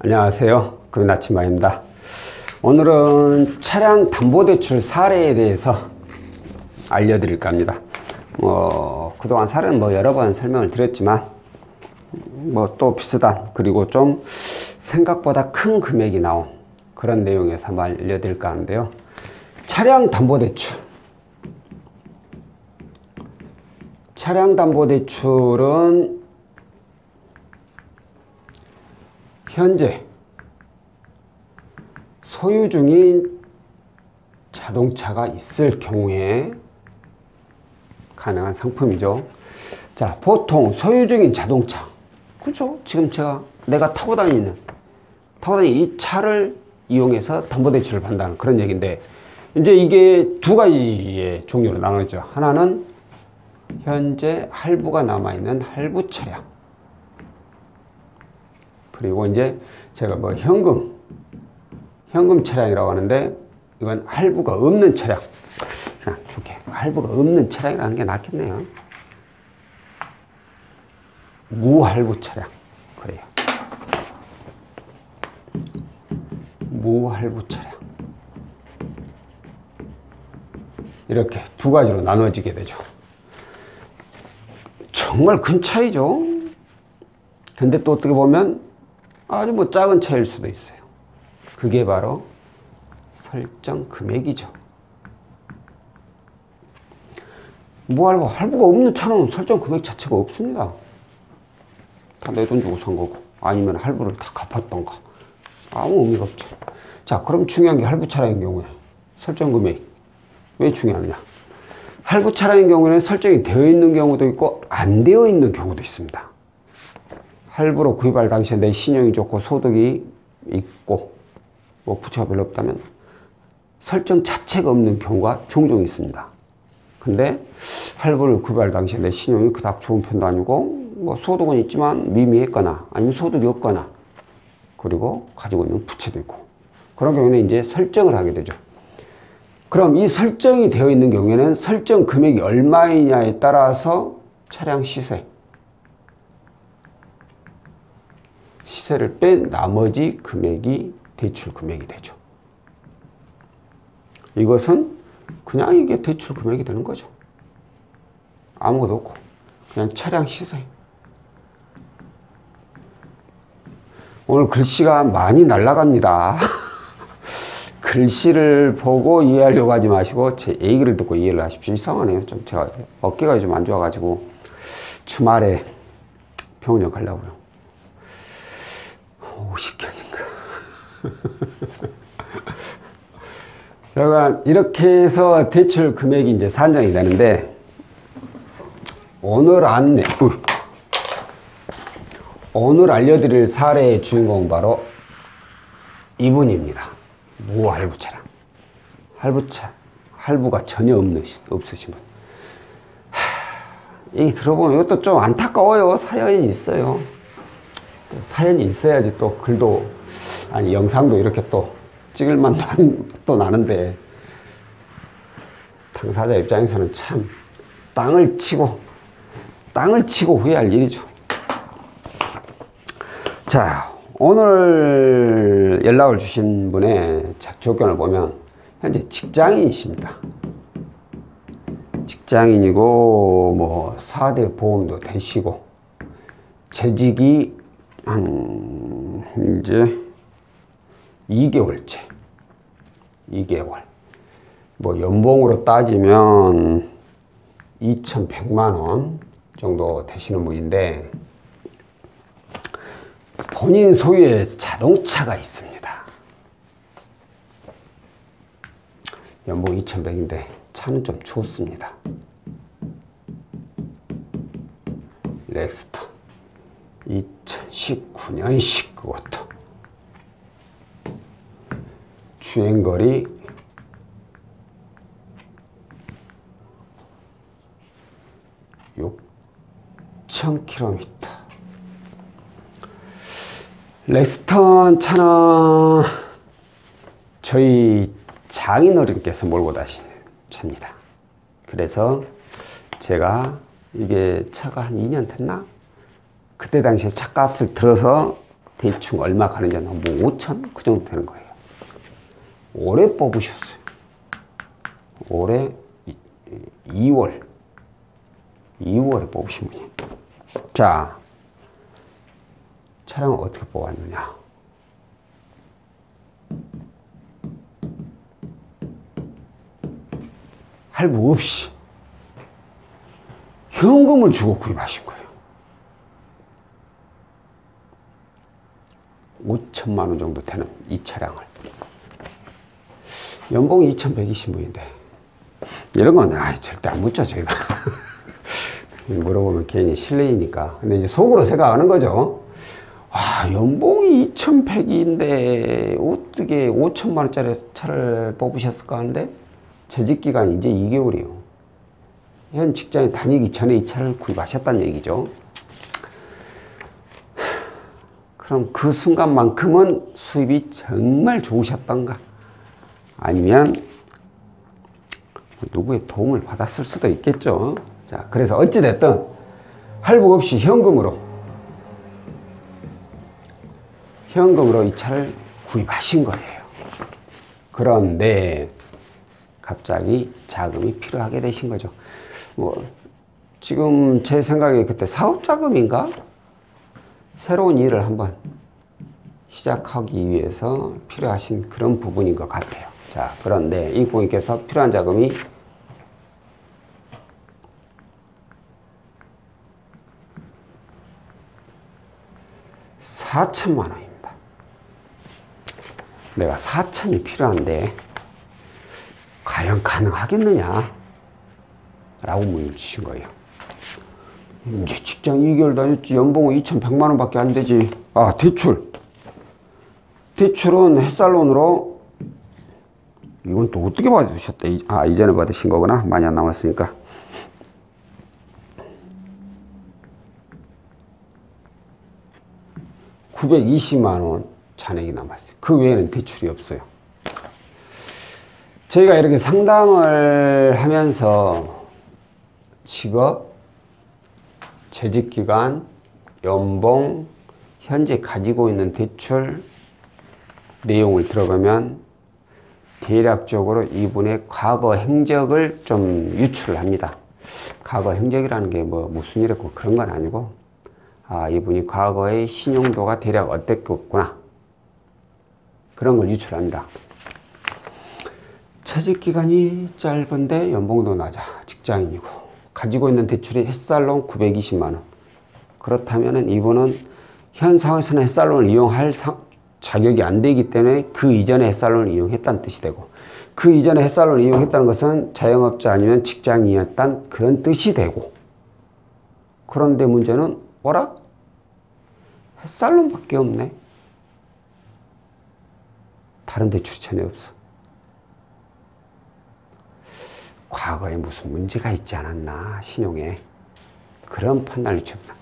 안녕하세요. 금나침반입니다. 오늘은 차량 담보대출 사례에 대해서 알려드릴까 합니다. 그동안 사례는 여러 번 설명을 드렸지만, 또 비슷한, 그리고 좀 생각보다 큰 금액이 나온 그런 내용에서 한번 알려드릴까 하는데요. 차량 담보대출. 차량 담보대출은 현재 소유 중인 자동차가 있을 경우에 가능한 상품이죠. 자, 보통 소유 중인 자동차, 그렇죠? 지금 내가 타고 다니는 이 차를 이용해서 담보대출을 받는다는 그런 얘기인데, 이제 이게 두 가지의 종류로 나눠져. 하나는 현재 할부가 남아있는 할부 차량, 그리고 이제 제가 현금 차량이라고 하는데, 이건 할부가 없는 차량. 좋게 할부가 없는 차량이라는 게 낫겠네요. 무할부 차량. 그래요. 무할부 차량. 이렇게 두 가지로 나눠지게 되죠. 정말 큰 차이죠. 근데 또 어떻게 보면 아주 작은 차일 수도 있어요. 그게 바로 설정 금액이죠. 할부가 없는 차는 설정 금액 자체가 없습니다. 다 내 돈 주고 산 거고, 아니면 할부를 다 갚았던가, 아무 의미가 없죠. 자, 그럼 중요한 게 할부 차량인 경우에 설정 금액. 왜 중요하냐? 할부 차량인 경우에는 설정이 되어 있는 경우도 있고 안 되어 있는 경우도 있습니다. 할부로 구입할 당시에 내 신용이 좋고 소득이 있고 부채가 별로 없다면 설정 자체가 없는 경우가 종종 있습니다. 근데 할부를 구입할 당시에 내 신용이 그닥 좋은 편도 아니고 소득은 있지만 미미했거나 아니면 소득이 없거나, 그리고 가지고 있는 부채도 있고, 그런 경우에는 이제 설정을 하게 되죠. 그럼 이 설정이 되어 있는 경우에는 설정 금액이 얼마이냐에 따라서 차량 시세를 뺀 나머지 금액이 대출 금액이 되죠. 이것은 그냥 이게 대출 금액이 되는 거죠. 아무것도 없고 그냥 차량 시세. 오늘 글씨가 많이 날아갑니다. 글씨를 보고 이해하려고 하지 마시고 제 얘기를 듣고 이해를 하십시오. 이상하네요. 제가 어깨가 좀 안 좋아가지고 주말에 병원에 가려고요. 50견인가. 여러분, 이렇게 해서 대출 금액이 이제 산정이 되는데, 오늘 알려드릴 사례의 주인공은 바로 이분입니다. 무할부 차량. 할부가 전혀 없으신 분. 얘기 들어보면 이것도 좀 안타까워요. 사연이 있어요. 사연이 있어야지 또 글도, 영상도 이렇게 또 찍을 만도 또 나는데, 당사자 입장에서는 참 땅을 치고 후회할 일이죠. 자, 오늘 연락을 주신 분의 조건을 보면 현재 직장인이십니다. 직장인이고 4대 보험도 되시고, 재직이 한 이제 2개월째. 연봉으로 따지면 2,100만 원 정도 되시는 분인데, 본인 소유의 자동차가 있습니다. 연봉 2,100인데 차는 좀 좋습니다. 렉스터 2019년식, 그것도 주행거리 6,000km. 렉스턴 차는 저희 장인어른께서 몰고 다니는 차입니다. 그래서 제가 이게 차가 한 2년 됐나? 그때 당시에 차값을 들어서 대충 얼마 가는지 뭐 5천? 그 정도 되는 거예요. 올해 뽑으셨어요. 올해 2월에 뽑으신 분이. 자, 차량을 어떻게 뽑았느냐. 할부 없이 현금을 주고 구입하신 거예요. 5천만 원 정도 되는 이 차량을. 연봉이 2,120만원인데 이런 건 절대 안 묻죠 저희가. 물어보면 괜히 실례이니까. 근데 이제 속으로 생각하는 거죠. 와, 연봉이 2,100인데 어떻게 5천만 원짜리 차를 뽑으셨을까 하는데 재직 기간이 이제 2개월이에요. 현 직장에 다니기 전에 이 차를 구입하셨다는 얘기죠. 그럼 그 순간만큼은 수입이 정말 좋으셨던가? 아니면 누구의 도움을 받았을 수도 있겠죠. 자, 그래서 어찌됐든 할부 없이 현금으로 이 차를 구입하신 거예요. 그런데 갑자기 자금이 필요하게 되신 거죠. 뭐 지금 제 생각에 그때 사업자금인가? 새로운 일을 한번 시작하기 위해서 필요하신 그런 부분인 것 같아요. 자, 그런데 이 고객께서 필요한 자금이 4천만 원입니다. 내가 4천이 필요한데 과연 가능하겠느냐? 라고 문의를 주신 거예요. 이제 직장 2개월 다녔지 연봉은 2,100만 원밖에 안 되지. 아, 대출은 햇살론으로. 이건 또 어떻게 받으셨대? 아, 이전에 받으신 거구나. 많이 안 남았으니까. (920만 원) 잔액이 남았어요. 그 외에는 대출이 없어요. 저희가 이렇게 상담을 하면서 직업, 재직기간, 연봉, 현재 가지고 있는 대출 내용을 들어가면 대략적으로 이분의 과거 행적을 좀 유출을 합니다. 과거 행적이라는 게 뭐 무슨 일 했고 그런 건 아니고, 아, 이분이 과거의 신용도가 대략 어땠겠구나, 그런 걸 유출합니다. 재직기간이 짧은데 연봉도 낮아, 직장인이고 가지고 있는 대출이 햇살론 920만 원. 그렇다면 이분은 현 상황에서는 햇살론을 이용할 자격이 안 되기 때문에 그 이전에 햇살론을 이용했다는 뜻이 되고, 그 이전에 햇살론을 이용했다는 것은 자영업자 아니면 직장인이었다는 그런 뜻이 되고, 그런데 문제는 뭐라? 햇살론밖에 없네. 다른 대출이 전혀 없어. 과거에 무슨 문제가 있지 않았나, 신용에. 그런 판단을 줍니다.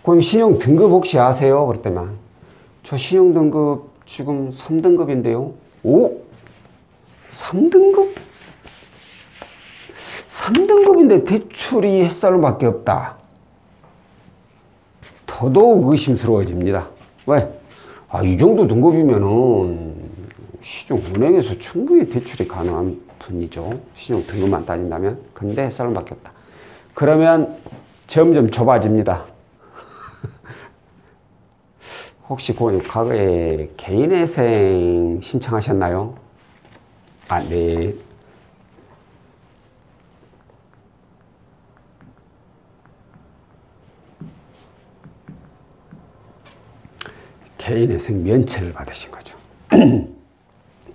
그럼 신용 등급 혹시 아세요? 그랬더니 저 신용 등급 지금 3등급인데요. 오? 3등급? 3등급인데 대출이 햇살론밖에 없다. 더더욱 의심스러워집니다. 왜? 아, 이 정도 등급이면은 시중은행에서 충분히 대출이 가능한 분이죠. 신용 등급만 따진다면. 근데 햇살론밖에 없다. 그러면 점점 좁아집니다. 혹시 고객님 과거에 개인회생 신청하셨나요? 아, 네. 개인회생 면책을 받으신 거죠.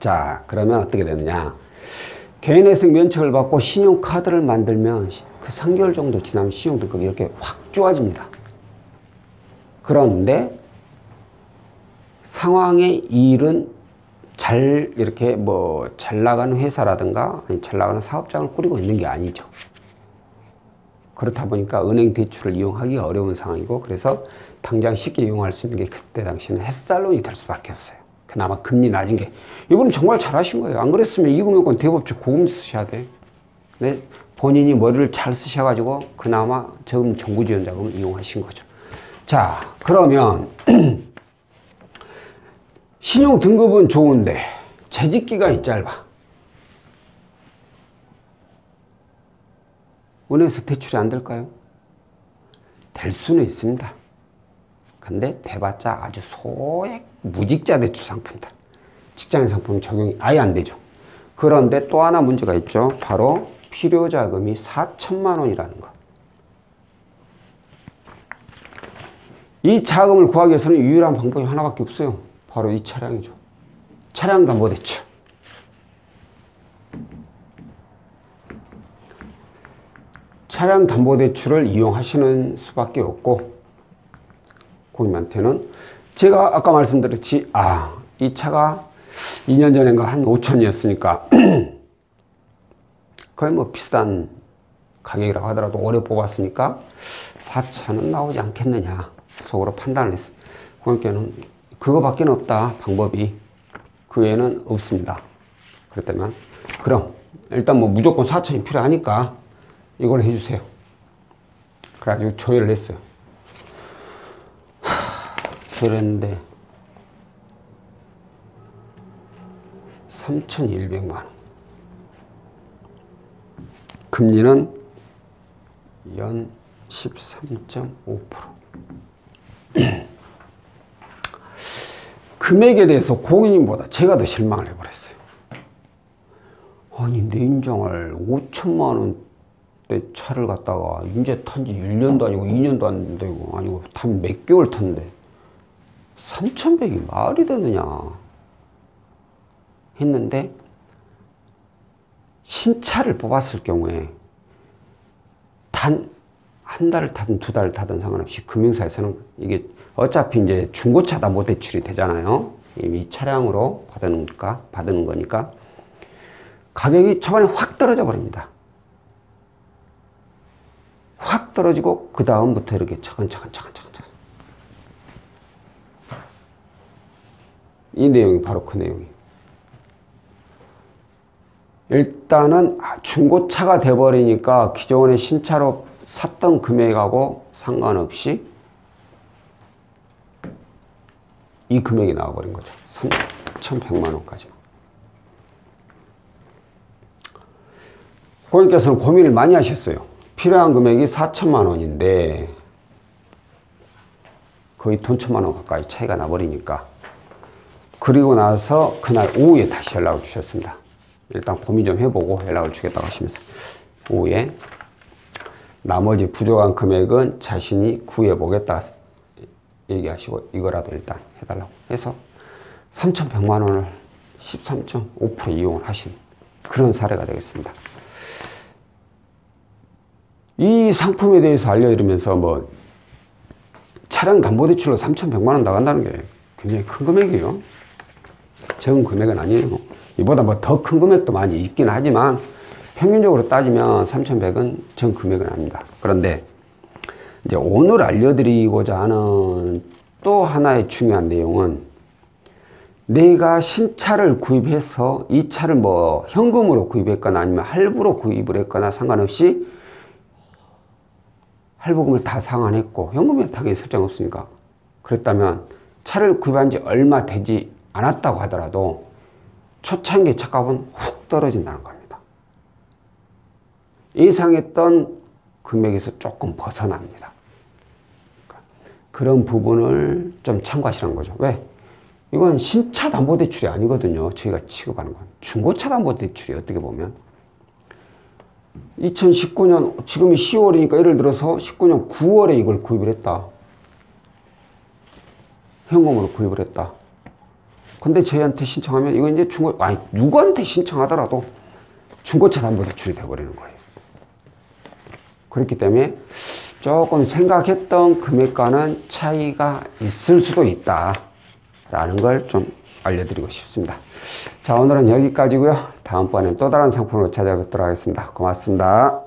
자, 그러면 어떻게 되느냐. 개인회생 면책을 받고 신용카드를 만들면 그 3개월 정도 지나면 신용등급이 이렇게 확 좋아집니다. 그런데 상황의 일은 이렇게 잘 나가는 회사라든가 잘 나가는 사업장을 꾸리고 있는 게 아니죠. 그렇다 보니까 은행 대출을 이용하기 어려운 상황이고, 그래서 당장 쉽게 이용할 수 있는 게 그때 당시에는 햇살론이 될 수밖에 없어요. 그나마 금리 낮은 게. 이분은 정말 잘하신 거예요. 안 그랬으면 이금융권 대법적 고금 쓰셔야 돼. 근데 본인이 머리를 잘 쓰셔가지고 그나마 저금 정부지원 자금을 이용하신 거죠. 자, 그러면 신용 등급은 좋은데 재직 기간이 짧아. 은행에서 대출이 안 될까요? 될 수는 있습니다. 근데 대봤자 아주 소액 무직자 대출 상품들, 직장인 상품 적용이 아예 안 되죠. 그런데 또 하나 문제가 있죠. 바로 필요자금이 4천만 원이라는 거. 이 자금을 구하기 위해서는 유일한 방법이 하나밖에 없어요. 바로 이 차량이죠. 차량담보대출. 차량담보대출을 이용하시는 수밖에 없고, 고객님한테는 제가 아까 말씀드렸지, 이 차가 2년 전인가 한 5천이었으니까 거의 뭐 비슷한 가격이라고 하더라도 오래 뽑았으니까 4천은 나오지 않겠느냐 속으로 판단을 했어요. 고객님께는 그거밖에 없다, 방법이. 그 외에는 없습니다. 그랬다면 그럼 일단 뭐 무조건 4천이 필요하니까 이걸 해주세요. 그래가지고 조회를 했어요. 조회를 했는데 3,100만 원. 금리는 연 13.5%. 금액에 대해서 고객님보다 제가 더 실망을 해버렸어요. 아니, 내 인정을 5천만 원대 차를 갖다가 이제 탄지 1년도 아니고 2년도 안 되고 아니고 단 몇 개월 탔는데 3,100이 말이 되느냐 했는데, 신차를 뽑았을 경우에 단 한 달을 타든 두 달을 타든 상관없이 금융사에서는 이게 어차피 이제 중고차 담보대출이 되잖아요. 이 차량으로 받는 거니까 가격이 초반에 확 떨어져 버립니다. 확 떨어지고 그 다음부터 이렇게 차근차근 이 내용이 바로 그 내용이에요. 일단은 중고차가 돼버리니까 기존의 신차로 샀던 금액하고 상관없이 이 금액이 나와버린 거죠. 3,100만 원까지. 고객님께서는 고민을 많이 하셨어요. 필요한 금액이 4천만 원인데 거의 돈 1,000만 원 가까이 차이가 나버리니까. 그리고 나서 그날 오후에 다시 연락을 주셨습니다. 일단 고민 좀 해보고 연락을 주겠다고 하시면서 오후에 나머지 부족한 금액은 자신이 구해보겠다 얘기하시고 이거라도 일단 해달라고 해서 3,100만 원을 13.5% 이용을 하신 그런 사례가 되겠습니다. 이 상품에 대해서 알려드리면서 뭐 차량 담보대출로 3,100만 원 나간다는 게 굉장히 큰 금액이에요. 적은 금액은 아니에요. 이보다 뭐 더 큰 금액도 많이 있긴 하지만 평균적으로 따지면 3,100은 전 금액은 아닙니다. 그런데 이제 오늘 알려드리고자 하는 또 하나의 중요한 내용은, 내가 신차를 구입해서 이 차를 뭐 현금으로 구입했거나 아니면 할부로 구입을 했거나 상관없이 할부금을 다 상환했고 현금이 당연히 설정 없으니까, 그랬다면 차를 구입한 지 얼마 되지 않았다고 하더라도 초창기 차값은 훅 떨어진다는 겁니다. 예상했던 금액에서 조금 벗어납니다. 그런 부분을 좀 참고하시라는 거죠. 왜? 이건 신차 담보대출이 아니거든요. 저희가 취급하는 건 중고차 담보대출이 어떻게 보면 2019년 지금이 10월이니까 예를 들어서 19년 9월에 이걸 구입을 했다. 현금으로 구입을 했다. 근데 저희한테 신청하면 이거 이제 누구한테 신청하더라도 중고차 담보대출이 돼버리는 거예요. 그렇기 때문에 조금 생각했던 금액과는 차이가 있을 수도 있다 라는 걸 좀 알려드리고 싶습니다. 자, 오늘은 여기까지고요. 다음번엔 또 다른 상품으로 찾아뵙도록 하겠습니다. 고맙습니다.